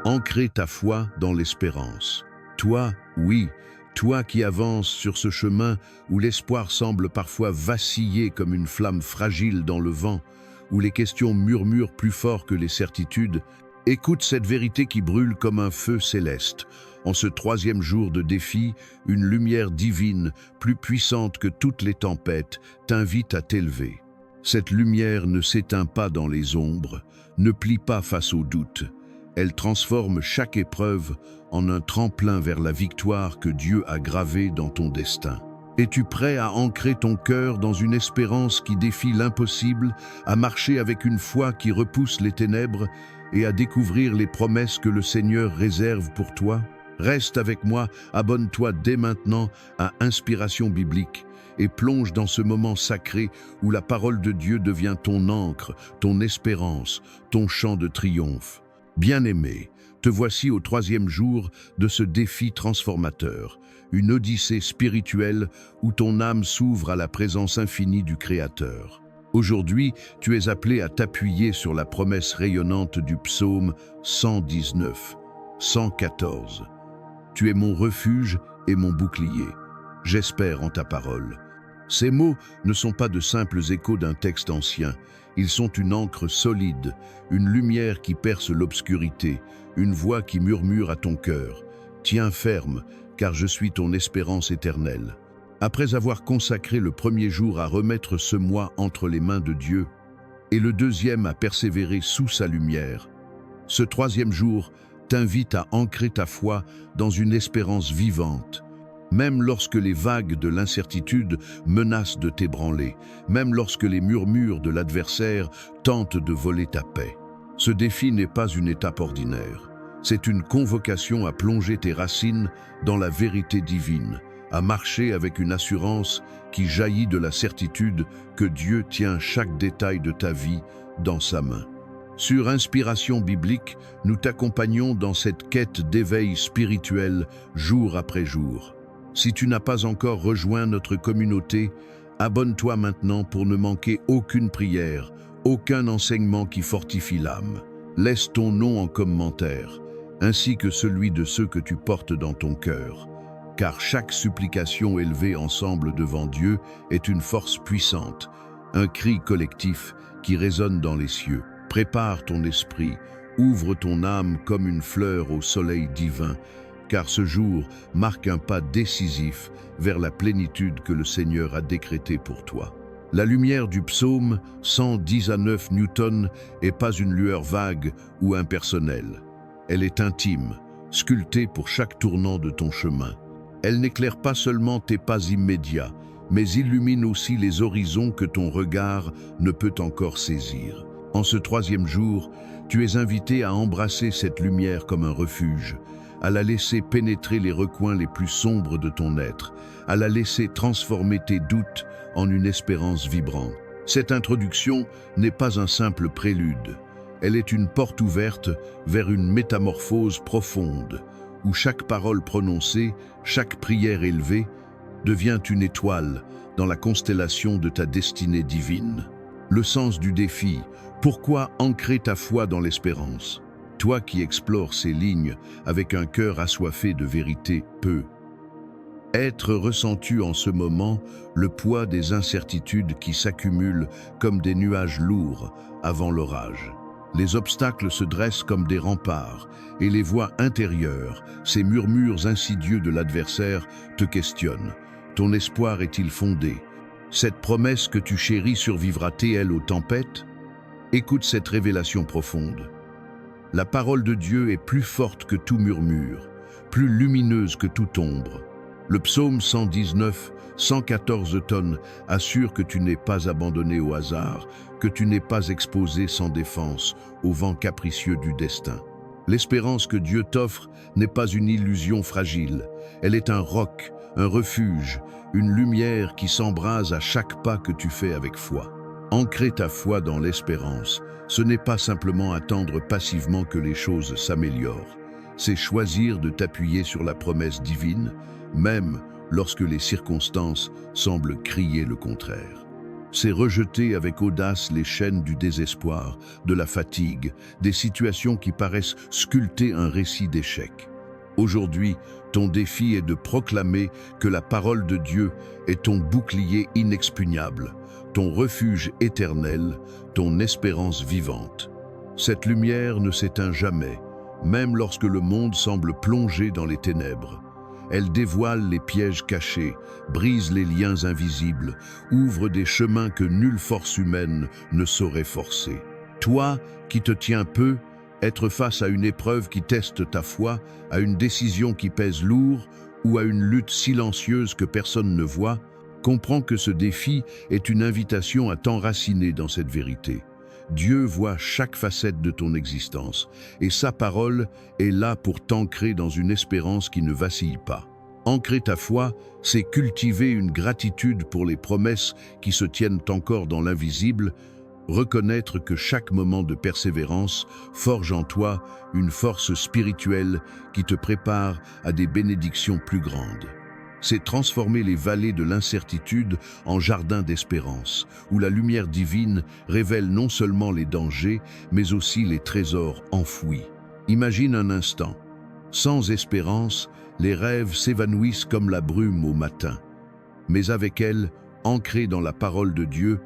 Ancrer ta foi dans l'espérance. Toi, oui, toi qui avances sur ce chemin où l'espoir semble parfois vaciller comme une flamme fragile dans le vent, où les questions murmurent plus fort que les certitudes, écoute cette vérité qui brûle comme un feu céleste. En ce troisième jour de défi, une lumière divine, plus puissante que toutes les tempêtes, t'invite à t'élever. Cette lumière ne s'éteint pas dans les ombres, ne plie pas face aux doutes. Elle transforme chaque épreuve en un tremplin vers la victoire que Dieu a gravée dans ton destin. Es-tu prêt à ancrer ton cœur dans une espérance qui défie l'impossible, à marcher avec une foi qui repousse les ténèbres et à découvrir les promesses que le Seigneur réserve pour toi? Reste avec moi, abonne-toi dès maintenant à Inspiration biblique et plonge dans ce moment sacré où la parole de Dieu devient ton ancre, ton espérance, ton chant de triomphe. Bien-aimé, te voici au troisième jour de ce défi transformateur, une odyssée spirituelle où ton âme s'ouvre à la présence infinie du Créateur. Aujourd'hui, tu es appelé à t'appuyer sur la promesse rayonnante du psaume 119, 114. Tu es mon refuge et mon bouclier. J'espère en ta parole. Ces mots ne sont pas de simples échos d'un texte ancien. Ils sont une encre solide, une lumière qui perce l'obscurité, une voix qui murmure à ton cœur. Tiens ferme, car je suis ton espérance éternelle. Après avoir consacré le premier jour à remettre ce mois entre les mains de Dieu, et le deuxième à persévérer sous sa lumière, ce troisième jour t'invite à ancrer ta foi dans une espérance vivante. Même lorsque les vagues de l'incertitude menacent de t'ébranler, même lorsque les murmures de l'adversaire tentent de voler ta paix. Ce défi n'est pas une étape ordinaire. C'est une convocation à plonger tes racines dans la vérité divine, à marcher avec une assurance qui jaillit de la certitude que Dieu tient chaque détail de ta vie dans sa main. Sur Inspiration biblique, nous t'accompagnons dans cette quête d'éveil spirituel jour après jour. Si tu n'as pas encore rejoint notre communauté, abonne-toi maintenant pour ne manquer aucune prière, aucun enseignement qui fortifie l'âme. Laisse ton nom en commentaire, ainsi que celui de ceux que tu portes dans ton cœur, car chaque supplication élevée ensemble devant Dieu est une force puissante, un cri collectif qui résonne dans les cieux. Prépare ton esprit, ouvre ton âme comme une fleur au soleil divin, car ce jour marque un pas décisif vers la plénitude que le Seigneur a décrétée pour toi. La lumière du psaume 110 à 9 newtons n'est pas une lueur vague ou impersonnelle. Elle est intime, sculptée pour chaque tournant de ton chemin. Elle n'éclaire pas seulement tes pas immédiats, mais illumine aussi les horizons que ton regard ne peut encore saisir. En ce troisième jour, tu es invité à embrasser cette lumière comme un refuge, à la laisser pénétrer les recoins les plus sombres de ton être, à la laisser transformer tes doutes en une espérance vibrante. Cette introduction n'est pas un simple prélude. Elle est une porte ouverte vers une métamorphose profonde, où chaque parole prononcée, chaque prière élevée, devient une étoile dans la constellation de ta destinée divine. Le sens du défi, pourquoi ancrer ta foi dans l'espérance? Toi qui explores ces lignes avec un cœur assoiffé de vérité peut être ressenti en ce moment le poids des incertitudes qui s'accumulent comme des nuages lourds avant l'orage. Les obstacles se dressent comme des remparts et les voix intérieures, ces murmures insidieux de l'adversaire, te questionnent. Ton espoir est-il fondé? Cette promesse que tu chéris survivra-t-elle aux tempêtes? Écoute cette révélation profonde. La parole de Dieu est plus forte que tout murmure, plus lumineuse que toute ombre. Le psaume 119, 114 tonnes assure que tu n'es pas abandonné au hasard, que tu n'es pas exposé sans défense au vent capricieux du destin. L'espérance que Dieu t'offre n'est pas une illusion fragile, elle est un roc, un refuge, une lumière qui s'embrase à chaque pas que tu fais avec foi. Ancrer ta foi dans l'espérance, ce n'est pas simplement attendre passivement que les choses s'améliorent, c'est choisir de t'appuyer sur la promesse divine, même lorsque les circonstances semblent crier le contraire. C'est rejeter avec audace les chaînes du désespoir, de la fatigue, des situations qui paraissent sculpter un récit d'échec. Aujourd'hui, ton défi est de proclamer que la parole de Dieu est ton bouclier inexpugnable, ton refuge éternel, ton espérance vivante. Cette lumière ne s'éteint jamais, même lorsque le monde semble plongé dans les ténèbres. Elle dévoile les pièges cachés, brise les liens invisibles, ouvre des chemins que nulle force humaine ne saurait forcer. Toi, qui te tiens peu, être face à une épreuve qui teste ta foi, à une décision qui pèse lourd ou à une lutte silencieuse que personne ne voit, comprends que ce défi est une invitation à t'enraciner dans cette vérité. Dieu voit chaque facette de ton existence et sa parole est là pour t'ancrer dans une espérance qui ne vacille pas. Ancrer ta foi, c'est cultiver une gratitude pour les promesses qui se tiennent encore dans l'invisible, reconnaître que chaque moment de persévérance forge en toi une force spirituelle qui te prépare à des bénédictions plus grandes. C'est transformer les vallées de l'incertitude en jardins d'espérance, où la lumière divine révèle non seulement les dangers, mais aussi les trésors enfouis. Imagine un instant. Sans espérance, les rêves s'évanouissent comme la brume au matin. Mais avec elle, ancrée dans la parole de Dieu,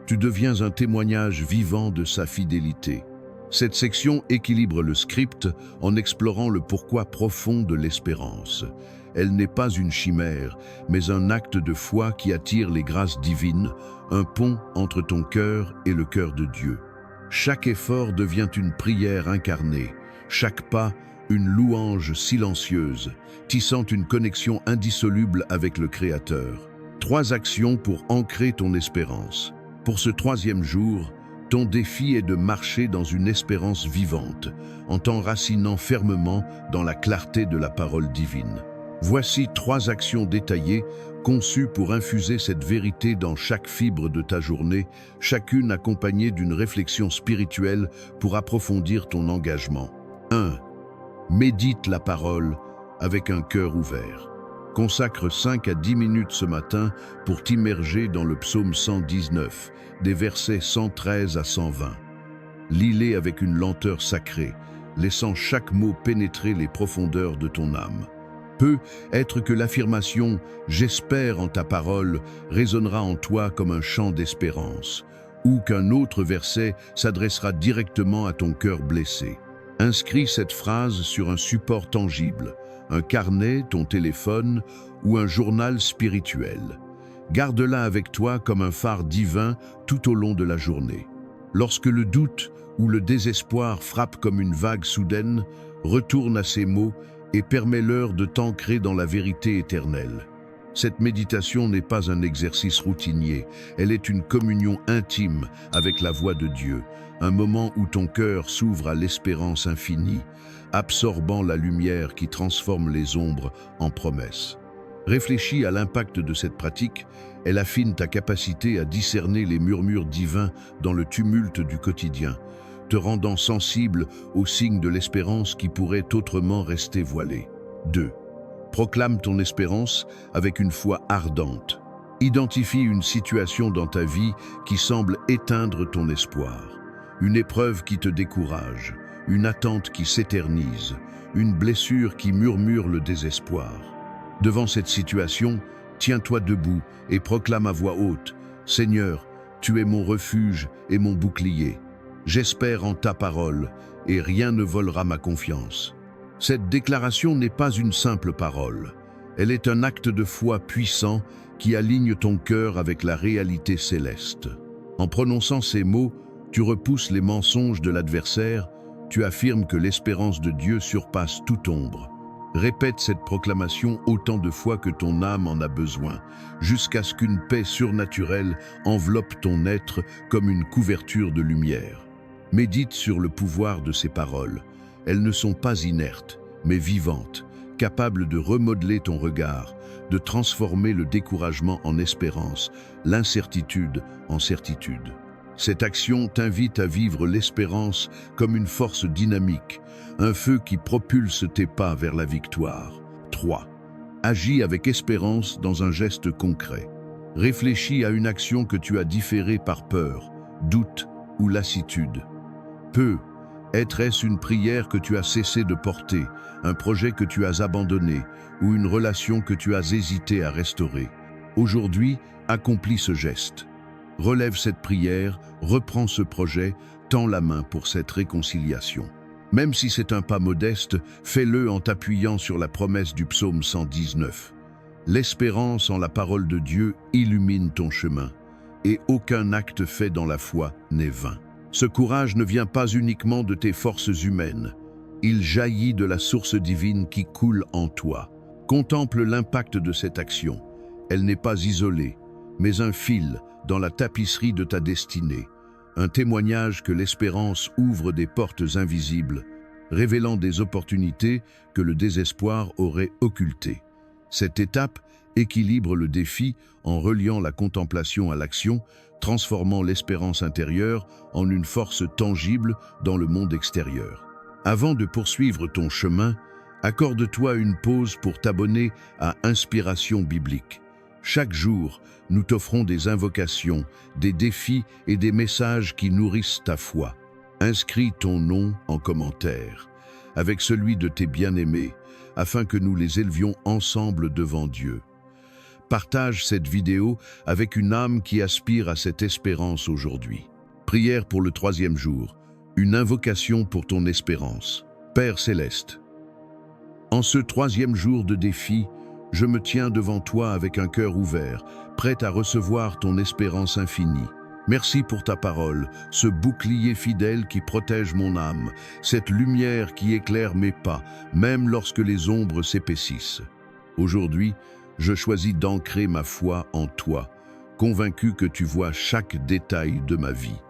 tu deviens un témoignage vivant de sa fidélité. Cette section équilibre le script en explorant le pourquoi profond de l'espérance. Elle n'est pas une chimère, mais un acte de foi qui attire les grâces divines, un pont entre ton cœur et le cœur de Dieu. Chaque effort devient une prière incarnée, chaque pas une louange silencieuse, tissant une connexion indissoluble avec le Créateur. 3 actions pour ancrer ton espérance. Pour ce 3e jour, ton défi est de marcher dans une espérance vivante, en t'enracinant fermement dans la clarté de la parole divine. Voici 3 actions détaillées, conçues pour infuser cette vérité dans chaque fibre de ta journée, chacune accompagnée d'une réflexion spirituelle pour approfondir ton engagement. 1. Médite la parole avec un cœur ouvert. Consacre 5 à 10 minutes ce matin pour t'immerger dans le psaume 119, des versets 113 à 120. Lis-les avec une lenteur sacrée, laissant chaque mot pénétrer les profondeurs de ton âme. Peut être que l'affirmation « j'espère en ta parole » résonnera en toi comme un chant d'espérance, ou qu'un autre verset s'adressera directement à ton cœur blessé. Inscris cette phrase sur un support tangible, un carnet, ton téléphone ou un journal spirituel. Garde-la avec toi comme un phare divin tout au long de la journée. Lorsque le doute ou le désespoir frappe comme une vague soudaine, retourne à ces mots et permets-leur de t'ancrer dans la vérité éternelle. Cette méditation n'est pas un exercice routinier, elle est une communion intime avec la voix de Dieu, un moment où ton cœur s'ouvre à l'espérance infinie, absorbant la lumière qui transforme les ombres en promesses. Réfléchis à l'impact de cette pratique, elle affine ta capacité à discerner les murmures divins dans le tumulte du quotidien, te rendant sensible aux signes de l'espérance qui pourraient autrement rester voilés. 2. Proclame ton espérance avec une foi ardente. Identifie une situation dans ta vie qui semble éteindre ton espoir, une épreuve qui te décourage, une attente qui s'éternise, une blessure qui murmure le désespoir. Devant cette situation, tiens-toi debout et proclame à voix haute « Seigneur, tu es mon refuge et mon bouclier. J'espère en ta parole et rien ne volera ma confiance. » Cette déclaration n'est pas une simple parole. Elle est un acte de foi puissant qui aligne ton cœur avec la réalité céleste. En prononçant ces mots, tu repousses les mensonges de l'adversaire, tu affirmes que l'espérance de Dieu surpasse toute ombre. Répète cette proclamation autant de fois que ton âme en a besoin, jusqu'à ce qu'une paix surnaturelle enveloppe ton être comme une couverture de lumière. Médite sur le pouvoir de ces paroles. Elles ne sont pas inertes, mais vivantes, capables de remodeler ton regard, de transformer le découragement en espérance, l'incertitude en certitude. Cette action t'invite à vivre l'espérance comme une force dynamique, un feu qui propulse tes pas vers la victoire. 3. Agis avec espérance dans un geste concret. Réfléchis à une action que tu as différée par peur, doute ou lassitude. Est-ce une prière que tu as cessé de porter, un projet que tu as abandonné ou une relation que tu as hésité à restaurer? Aujourd'hui, accomplis ce geste. Relève cette prière, reprends ce projet, tends la main pour cette réconciliation. Même si c'est un pas modeste, fais-le en t'appuyant sur la promesse du psaume 119. L'espérance en la parole de Dieu illumine ton chemin, et aucun acte fait dans la foi n'est vain. Ce courage ne vient pas uniquement de tes forces humaines, il jaillit de la source divine qui coule en toi. Contemple l'impact de cette action. Elle n'est pas isolée, mais un fil dans la tapisserie de ta destinée, un témoignage que l'espérance ouvre des portes invisibles, révélant des opportunités que le désespoir aurait occultées. Cette étape équilibre le défi en reliant la contemplation à l'action, transformant l'espérance intérieure en une force tangible dans le monde extérieur. Avant de poursuivre ton chemin, accorde-toi une pause pour t'abonner à Inspiration biblique. Chaque jour, nous t'offrons des invocations, des défis et des messages qui nourrissent ta foi. Inscris ton nom en commentaire, avec celui de tes bien-aimés, afin que nous les élevions ensemble devant Dieu. Partage cette vidéo avec une âme qui aspire à cette espérance aujourd'hui. Prière pour le 3e jour, une invocation pour ton espérance. Père céleste, en ce 3e jour de défi, je me tiens devant toi avec un cœur ouvert, prêt à recevoir ton espérance infinie. Merci pour ta parole, ce bouclier fidèle qui protège mon âme, cette lumière qui éclaire mes pas, même lorsque les ombres s'épaississent. Aujourd'hui, je choisis d'ancrer ma foi en toi, convaincu que tu vois chaque détail de ma vie.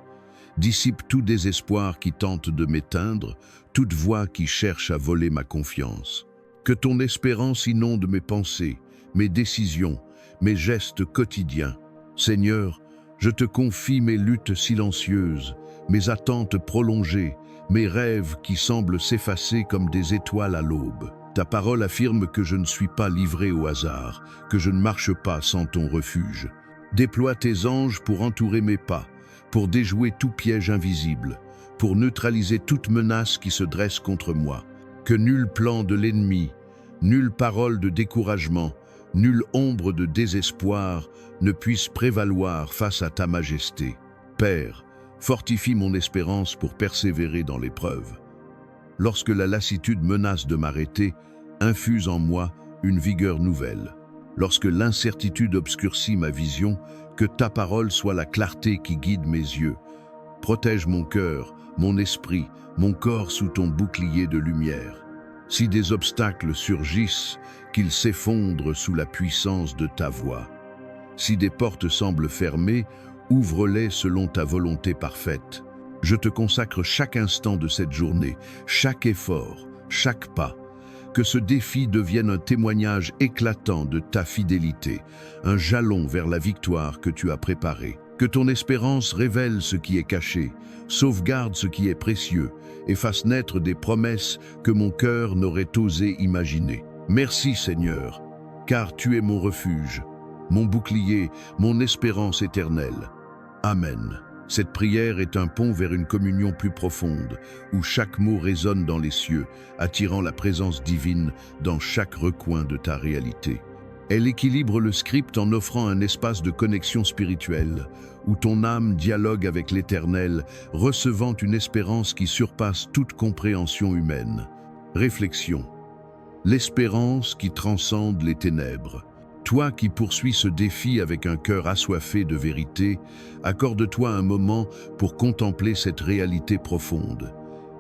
Dissipe tout désespoir qui tente de m'éteindre, toute voix qui cherche à voler ma confiance. Que ton espérance inonde mes pensées, mes décisions, mes gestes quotidiens. Seigneur, je te confie mes luttes silencieuses, mes attentes prolongées, mes rêves qui semblent s'effacer comme des étoiles à l'aube. Ta parole affirme que je ne suis pas livré au hasard, que je ne marche pas sans ton refuge. Déploie tes anges pour entourer mes pas, pour déjouer tout piège invisible, pour neutraliser toute menace qui se dresse contre moi. Que nul plan de l'ennemi, nulle parole de découragement, nulle ombre de désespoir ne puisse prévaloir face à ta majesté. Père, fortifie mon espérance pour persévérer dans l'épreuve. Lorsque la lassitude menace de m'arrêter, infuse en moi une vigueur nouvelle. Lorsque l'incertitude obscurcit ma vision, que ta parole soit la clarté qui guide mes yeux. Protège mon cœur, mon esprit, mon corps sous ton bouclier de lumière. Si des obstacles surgissent, qu'ils s'effondrent sous la puissance de ta voix. Si des portes semblent fermées, ouvre-les selon ta volonté parfaite. Je te consacre chaque instant de cette journée, chaque effort, chaque pas. Que ce défi devienne un témoignage éclatant de ta fidélité, un jalon vers la victoire que tu as préparée. Que ton espérance révèle ce qui est caché, sauvegarde ce qui est précieux et fasse naître des promesses que mon cœur n'aurait osé imaginer. Merci Seigneur, car tu es mon refuge, mon bouclier, mon espérance éternelle. Amen. Cette prière est un pont vers une communion plus profonde, où chaque mot résonne dans les cieux, attirant la présence divine dans chaque recoin de ta réalité. Elle équilibre le script en offrant un espace de connexion spirituelle, où ton âme dialogue avec l'Éternel, recevant une espérance qui surpasse toute compréhension humaine. Réflexion. L'espérance qui transcende les ténèbres. Toi qui poursuis ce défi avec un cœur assoiffé de vérité, accorde-toi un moment pour contempler cette réalité profonde.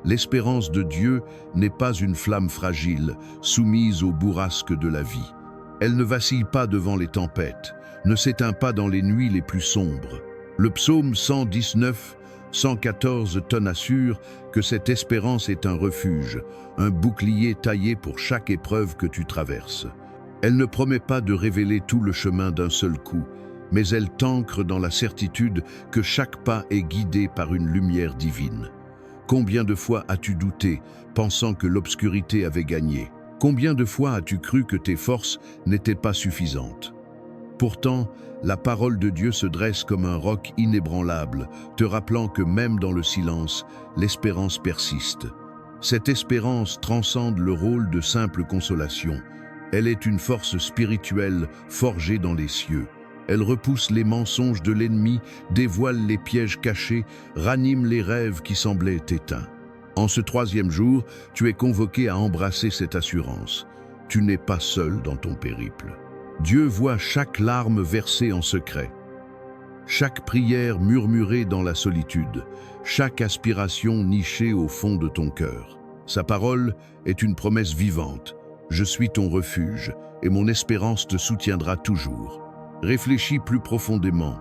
L'espérance de Dieu n'est pas une flamme fragile, soumise aux bourrasques de la vie. Elle ne vacille pas devant les tempêtes, ne s'éteint pas dans les nuits les plus sombres. Le psaume 119, 114 tonnes assurent que cette espérance est un refuge, un bouclier taillé pour chaque épreuve que tu traverses. Elle ne promet pas de révéler tout le chemin d'un seul coup, mais elle t'ancre dans la certitude que chaque pas est guidé par une lumière divine. Combien de fois as-tu douté, pensant que l'obscurité avait gagné? Combien de fois as-tu cru que tes forces n'étaient pas suffisantes? Pourtant, la parole de Dieu se dresse comme un roc inébranlable, te rappelant que même dans le silence, l'espérance persiste. Cette espérance transcende le rôle de simple consolation. Elle est une force spirituelle forgée dans les cieux. Elle repousse les mensonges de l'ennemi, dévoile les pièges cachés, ranime les rêves qui semblaient éteints. En ce troisième jour, tu es convoqué à embrasser cette assurance. Tu n'es pas seul dans ton périple. Dieu voit chaque larme versée en secret, chaque prière murmurée dans la solitude, chaque aspiration nichée au fond de ton cœur. Sa parole est une promesse vivante. Je suis ton refuge et mon espérance te soutiendra toujours. Réfléchis plus profondément.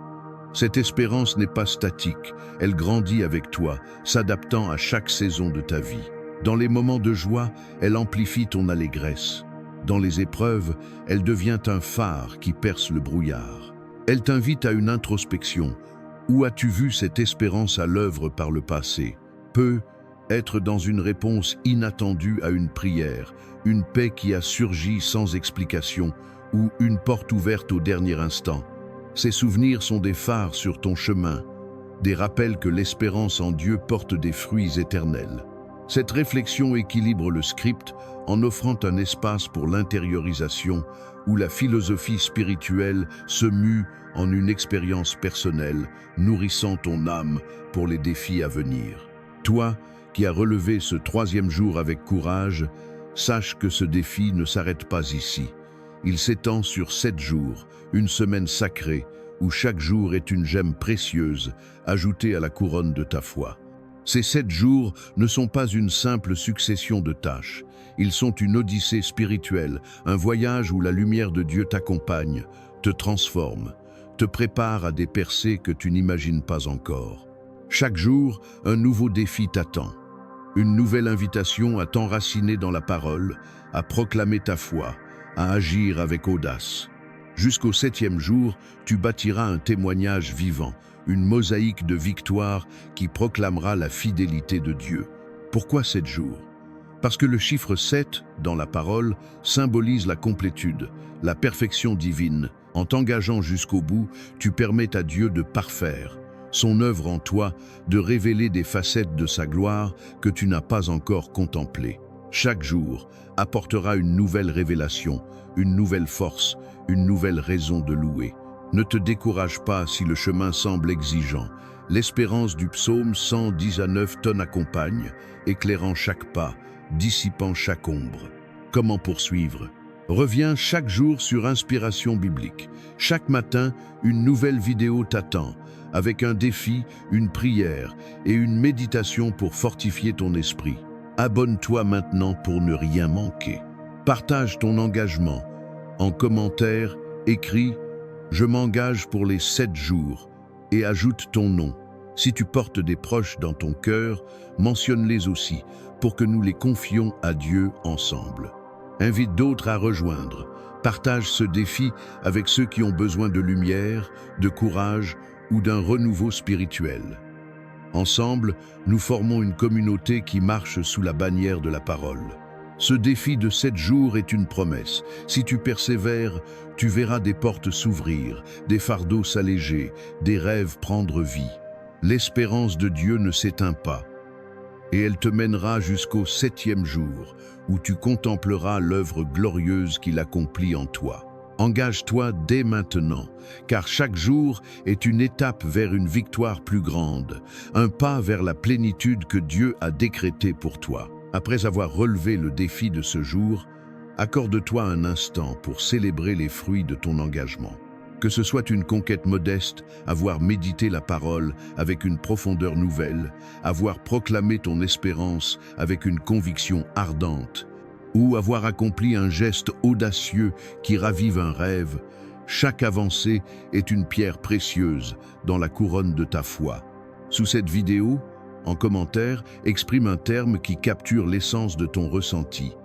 Cette espérance n'est pas statique, elle grandit avec toi, s'adaptant à chaque saison de ta vie. Dans les moments de joie, elle amplifie ton allégresse. Dans les épreuves, elle devient un phare qui perce le brouillard. Elle t'invite à une introspection. Où as-tu vu cette espérance à l'œuvre par le passé? Peut être dans une réponse inattendue à une prière, une paix qui a surgi sans explication ou une porte ouverte au dernier instant. Ces souvenirs sont des phares sur ton chemin, des rappels que l'espérance en Dieu porte des fruits éternels. Cette réflexion équilibre le script en offrant un espace pour l'intériorisation où la philosophie spirituelle se mue en une expérience personnelle, nourrissant ton âme pour les défis à venir. Toi, qui as relevé ce troisième jour avec courage, sache que ce défi ne s'arrête pas ici. Il s'étend sur 7 jours, une semaine sacrée, où chaque jour est une gemme précieuse ajoutée à la couronne de ta foi. Ces 7 jours ne sont pas une simple succession de tâches. Ils sont une odyssée spirituelle, un voyage où la lumière de Dieu t'accompagne, te transforme, te prépare à des percées que tu n'imagines pas encore. Chaque jour, un nouveau défi t'attend. Une nouvelle invitation à t'enraciner dans la parole, à proclamer ta foi, à agir avec audace. Jusqu'au 7e jour, tu bâtiras un témoignage vivant, une mosaïque de victoire qui proclamera la fidélité de Dieu. Pourquoi 7 jours? Parce que le chiffre 7, dans la parole, symbolise la complétude, la perfection divine. En t'engageant jusqu'au bout, tu permets à Dieu de parfaire son œuvre en toi, de révéler des facettes de sa gloire que tu n'as pas encore contemplées. Chaque jour apportera une nouvelle révélation, une nouvelle force, une nouvelle raison de louer. Ne te décourage pas si le chemin semble exigeant. L'espérance du psaume 119 t'en accompagne, éclairant chaque pas, dissipant chaque ombre. Comment poursuivre? Reviens chaque jour sur Inspiration biblique. Chaque matin, une nouvelle vidéo t'attend, avec un défi, une prière et une méditation pour fortifier ton esprit. Abonne-toi maintenant pour ne rien manquer. Partage ton engagement. En commentaire, écris « Je m'engage pour les 7 jours » et ajoute ton nom. Si tu portes des proches dans ton cœur, mentionne-les aussi pour que nous les confions à Dieu ensemble. Invite d'autres à rejoindre. Partage ce défi avec ceux qui ont besoin de lumière, de courage ou d'un renouveau spirituel. Ensemble, nous formons une communauté qui marche sous la bannière de la parole. Ce défi de 7 jours est une promesse. Si tu persévères, tu verras des portes s'ouvrir, des fardeaux s'alléger, des rêves prendre vie. L'espérance de Dieu ne s'éteint pas, et elle te mènera jusqu'au 7e jour, où tu contempleras l'œuvre glorieuse qu'il accomplit en toi. Engage-toi dès maintenant, car chaque jour est une étape vers une victoire plus grande, un pas vers la plénitude que Dieu a décrétée pour toi. Après avoir relevé le défi de ce jour, accorde-toi un instant pour célébrer les fruits de ton engagement. Que ce soit une conquête modeste, avoir médité la parole avec une profondeur nouvelle, avoir proclamé ton espérance avec une conviction ardente, ou avoir accompli un geste audacieux qui ravive un rêve, chaque avancée est une pierre précieuse dans la couronne de ta foi. Sous cette vidéo, en commentaire, exprime un terme qui capture l'essence de ton ressenti.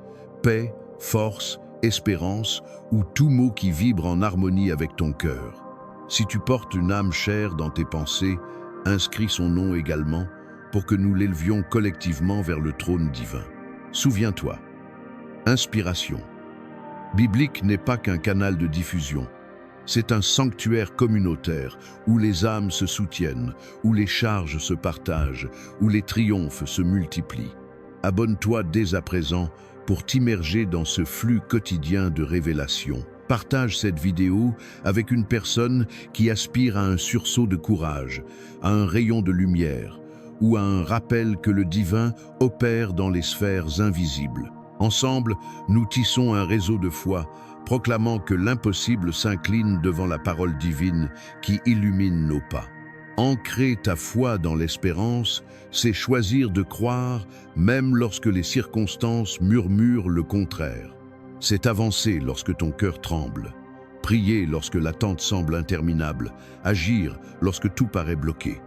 Paix, force, espérance ou tout mot qui vibre en harmonie avec ton cœur. Si tu portes une âme chère dans tes pensées, inscris son nom également pour que nous l'élevions collectivement vers le trône divin. Souviens-toi, Inspiration biblique n'est pas qu'un canal de diffusion. C'est un sanctuaire communautaire où les âmes se soutiennent, où les charges se partagent, où les triomphes se multiplient. Abonne-toi dès à présent pour t'immerger dans ce flux quotidien de révélations. Partage cette vidéo avec une personne qui aspire à un sursaut de courage, à un rayon de lumière ou à un rappel que le divin opère dans les sphères invisibles. Ensemble, nous tissons un réseau de foi, proclamant que l'impossible s'incline devant la parole divine qui illumine nos pas. Ancrer ta foi dans l'espérance, c'est choisir de croire même lorsque les circonstances murmurent le contraire. C'est avancer lorsque ton cœur tremble, prier lorsque l'attente semble interminable, agir lorsque tout paraît bloqué.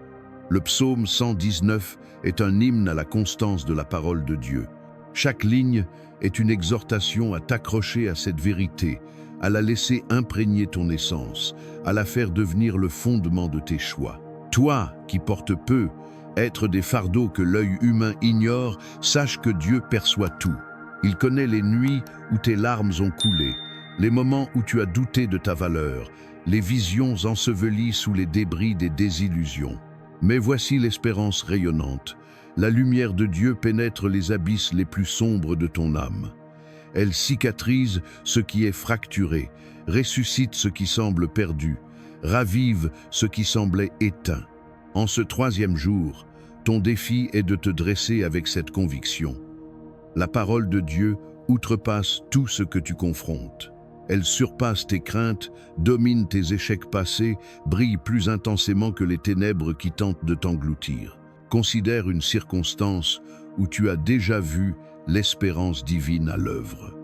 Le psaume 119 est un hymne à la constance de la parole de Dieu. Chaque ligne est une exhortation à t'accrocher à cette vérité, à la laisser imprégner ton essence, à la faire devenir le fondement de tes choix. Toi qui portes peu, être des fardeaux que l'œil humain ignore, sache que Dieu perçoit tout. Il connaît les nuits où tes larmes ont coulé, les moments où tu as douté de ta valeur, les visions ensevelies sous les débris des désillusions. Mais voici l'espérance rayonnante. La lumière de Dieu pénètre les abysses les plus sombres de ton âme. Elle cicatrise ce qui est fracturé, ressuscite ce qui semble perdu, ravive ce qui semblait éteint. En ce troisième jour, ton défi est de te dresser avec cette conviction. La parole de Dieu outrepasse tout ce que tu confrontes. Elle surpasse tes craintes, domine tes échecs passés, brille plus intensément que les ténèbres qui tentent de t'engloutir. Considère une circonstance où tu as déjà vu l'espérance divine à l'œuvre.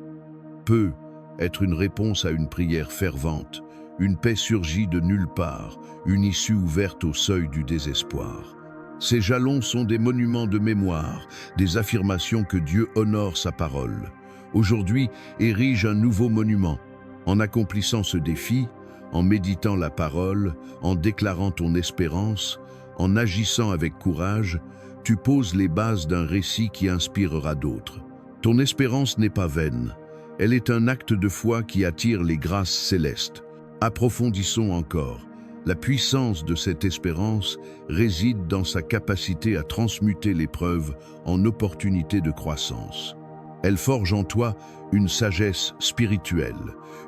Peut être une réponse à une prière fervente, une paix surgit de nulle part, une issue ouverte au seuil du désespoir. Ces jalons sont des monuments de mémoire, des affirmations que Dieu honore sa parole. Aujourd'hui, érige un nouveau monument. En accomplissant ce défi, en méditant la parole, en déclarant ton espérance, en agissant avec courage, tu poses les bases d'un récit qui inspirera d'autres. Ton espérance n'est pas vaine. Elle est un acte de foi qui attire les grâces célestes. Approfondissons encore. La puissance de cette espérance réside dans sa capacité à transmuter l'épreuve en opportunité de croissance. Elle forge en toi une sagesse spirituelle,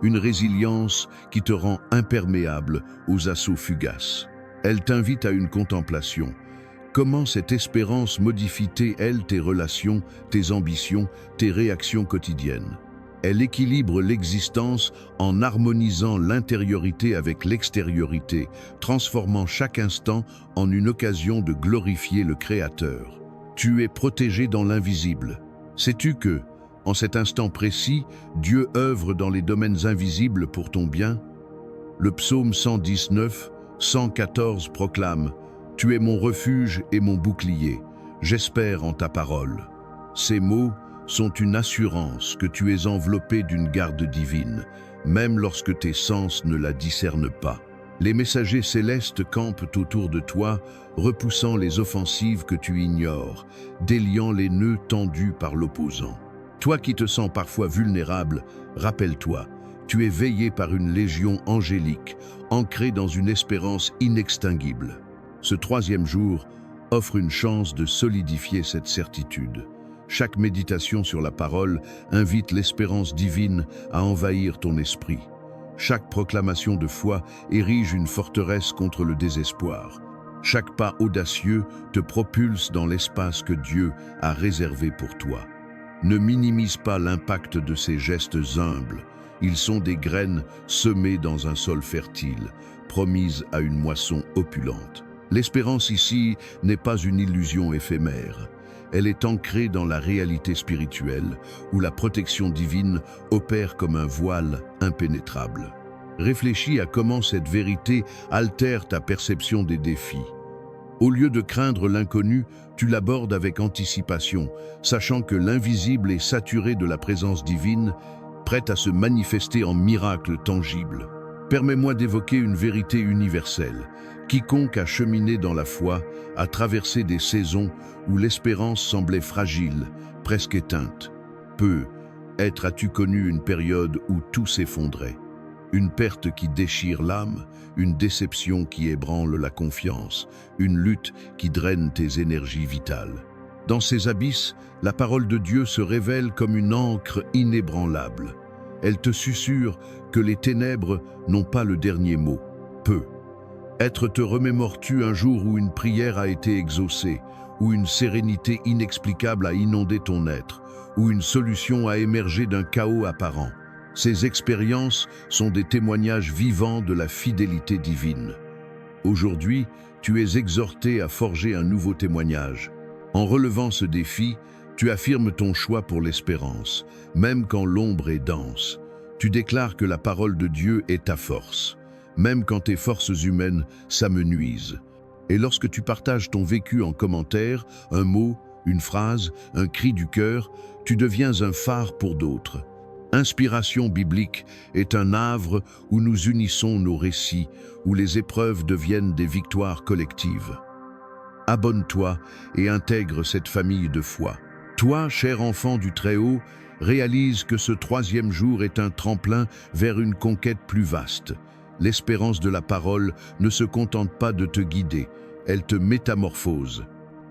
une résilience qui te rend imperméable aux assauts fugaces. Elle t'invite à une contemplation. Comment cette espérance modifie-t-elle tes relations, tes ambitions, tes réactions quotidiennes? Elle équilibre l'existence en harmonisant l'intériorité avec l'extériorité, transformant chaque instant en une occasion de glorifier le Créateur. Tu es protégé dans l'invisible. Sais-tu que, en cet instant précis, Dieu œuvre dans les domaines invisibles pour ton bien? Le psaume 119, 114 proclame « Tu es mon refuge et mon bouclier, j'espère en ta parole ». Ces mots sont une assurance que tu es enveloppé d'une garde divine, même lorsque tes sens ne la discernent pas. Les messagers célestes campent autour de toi, repoussant les offensives que tu ignores, déliant les nœuds tendus par l'opposant. Toi qui te sens parfois vulnérable, rappelle-toi, tu es veillé par une légion angélique, ancrée dans une espérance inextinguible. Ce troisième jour offre une chance de solidifier cette certitude. Chaque méditation sur la parole invite l'espérance divine à envahir ton esprit. Chaque proclamation de foi érige une forteresse contre le désespoir. Chaque pas audacieux te propulse dans l'espace que Dieu a réservé pour toi. Ne minimise pas l'impact de ces gestes humbles. Ils sont des graines semées dans un sol fertile, promises à une moisson opulente. L'espérance ici n'est pas une illusion éphémère. Elle est ancrée dans la réalité spirituelle, où la protection divine opère comme un voile impénétrable. Réfléchis à comment cette vérité altère ta perception des défis. Au lieu de craindre l'inconnu, tu l'abordes avec anticipation, sachant que l'invisible est saturé de la présence divine, prête à se manifester en miracles tangibles. Permets-moi d'évoquer une vérité universelle. Quiconque a cheminé dans la foi a traversé des saisons où l'espérance semblait fragile, presque éteinte. Peu, as-tu connu une période où tout s'effondrait. Une perte qui déchire l'âme, une déception qui ébranle la confiance, une lutte qui draine tes énergies vitales. Dans ces abysses, la parole de Dieu se révèle comme une ancre inébranlable. Elle te susurre que les ténèbres n'ont pas le dernier mot. Peut-être te remémores-tu un jour où une prière a été exaucée, où une sérénité inexplicable a inondé ton être, où une solution a émergé d'un chaos apparent. Ces expériences sont des témoignages vivants de la fidélité divine. Aujourd'hui, tu es exhorté à forger un nouveau témoignage. En relevant ce défi, tu affirmes ton choix pour l'espérance, même quand l'ombre est dense. Tu déclares que la parole de Dieu est ta force, même quand tes forces humaines s'amenuisent. Et lorsque tu partages ton vécu en commentaire, un mot, une phrase, un cri du cœur, tu deviens un phare pour d'autres. Inspiration biblique est un havre où nous unissons nos récits, où les épreuves deviennent des victoires collectives. Abonne-toi et intègre cette famille de foi. Toi, cher enfant du Très-Haut, réalise que ce 3e jour est un tremplin vers une conquête plus vaste. L'espérance de la parole ne se contente pas de te guider, elle te métamorphose.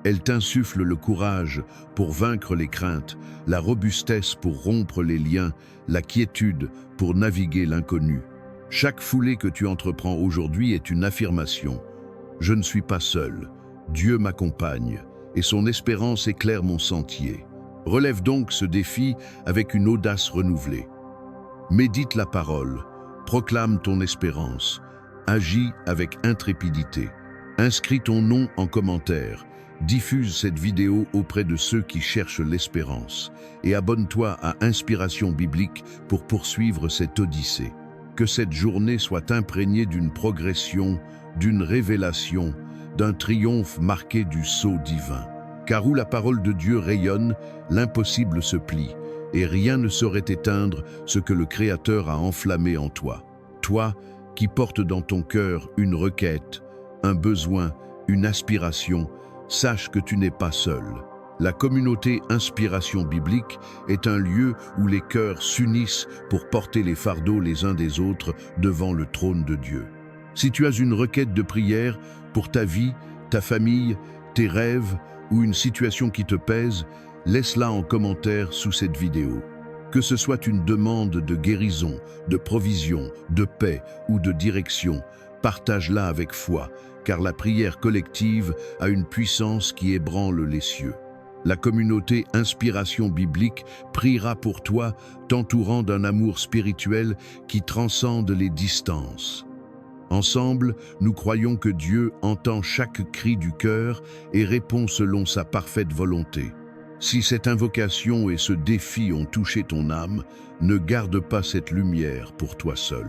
Elle t'insuffle le courage pour vaincre les craintes, la robustesse pour rompre les liens, la quiétude pour naviguer l'inconnu. Chaque foulée que tu entreprends aujourd'hui est une affirmation. Je ne suis pas seul, Dieu m'accompagne et son espérance éclaire mon sentier. Relève donc ce défi avec une audace renouvelée. Médite la parole, proclame ton espérance, agis avec intrépidité. Inscris ton nom en commentaire. Diffuse cette vidéo auprès de ceux qui cherchent l'espérance et abonne-toi à Inspiration Biblique pour poursuivre cette odyssée. Que cette journée soit imprégnée d'une progression, d'une révélation, d'un triomphe marqué du sceau divin. Car où la parole de Dieu rayonne, l'impossible se plie et rien ne saurait éteindre ce que le Créateur a enflammé en toi. Toi qui portes dans ton cœur une requête, un besoin, une aspiration, sache que tu n'es pas seul. La communauté Inspiration Biblique est un lieu où les cœurs s'unissent pour porter les fardeaux les uns des autres devant le trône de Dieu. Si tu as une requête de prière pour ta vie, ta famille, tes rêves ou une situation qui te pèse, laisse-la en commentaire sous cette vidéo. Que ce soit une demande de guérison, de provision, de paix ou de direction, partage-la avec foi, car la prière collective a une puissance qui ébranle les cieux. La communauté Inspiration Biblique priera pour toi, t'entourant d'un amour spirituel qui transcende les distances. Ensemble, nous croyons que Dieu entend chaque cri du cœur et répond selon sa parfaite volonté. Si cette invocation et ce défi ont touché ton âme, ne garde pas cette lumière pour toi seul.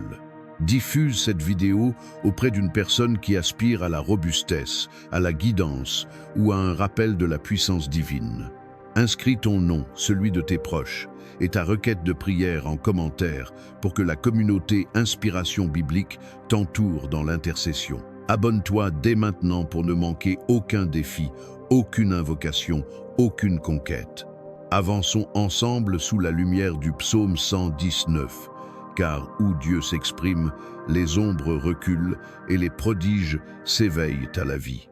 Diffuse cette vidéo auprès d'une personne qui aspire à la robustesse, à la guidance ou à un rappel de la puissance divine. Inscris ton nom, celui de tes proches, et ta requête de prière en commentaire pour que la communauté Inspiration Biblique t'entoure dans l'intercession. Abonne-toi dès maintenant pour ne manquer aucun défi, aucune invocation, aucune conquête. Avançons ensemble sous la lumière du psaume 119. Car où Dieu s'exprime, les ombres reculent et les prodiges s'éveillent à la vie.